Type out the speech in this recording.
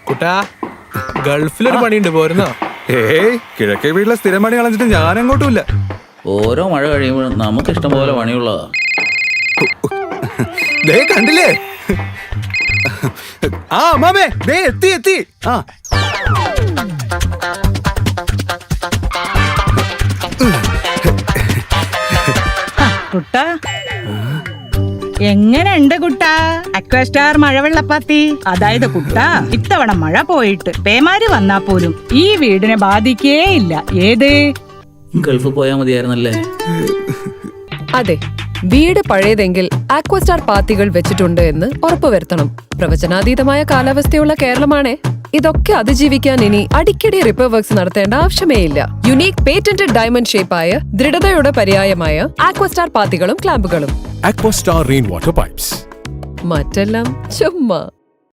കുട്ടാ ഗൾഫിലൊരു പണിയുണ്ട് പോരുന്നോ? ഏയ് കിഴക്കേ വീട്ടിലെ സ്ഥിരം പണി കളഞ്ഞിട്ട് ഞാൻ അങ്ങോട്ടുമില്ല. ഓരോ മഴ കഴിയുമ്പോഴും നമുക്ക് ഇഷ്ടം പോലെ പണിയുള്ളതാ. ദേ കണ്ടില്ലേ? ആ മാമേ ദേ എത്തി. ആ കുട്ടാ എങ്ങനെയുണ്ട് കുട്ടാ അക്വാസ്റ്റാർ മഴവെള്ളപ്പാത്തി? അതായത് കുട്ടാ ഇത്തവണ മഴ പോയിട്ട് പേമാരി വന്നാ പോലും ഈ വീടിനെ ബാധിക്കേയില്ല. ഏത് ഗൾഫ് പോയാ മതിയായിരുന്നല്ലേ? അതെ, വീട് പഴയതെങ്കിൽ ആക്വസ്റ്റാർ പാത്തികൾ വെച്ചിട്ടുണ്ട് എന്ന് ഉറപ്പുവരുത്തണം. പ്രവചനാതീതമായ കാലാവസ്ഥയുള്ള കേരളമാണേ. ഇതൊക്കെ അതിജീവിക്കാൻ ഇനി അടിക്കടി റിപ്പയർ വർക്ക്സ് നടത്തേണ്ട ആവശ്യമേ ഇല്ല. യുണീക് പേറ്റന്റഡ് ഡയമണ്ട് ഷേപ്പായ ദൃഢതയുടെ പര്യായമായ ആക്വസ്റ്റാർ പാത്തികളും ക്ലാമ്പുകളും. Aquastar Rainwater Pipes. മറ്റെല്ലാം ചുമ്മാ.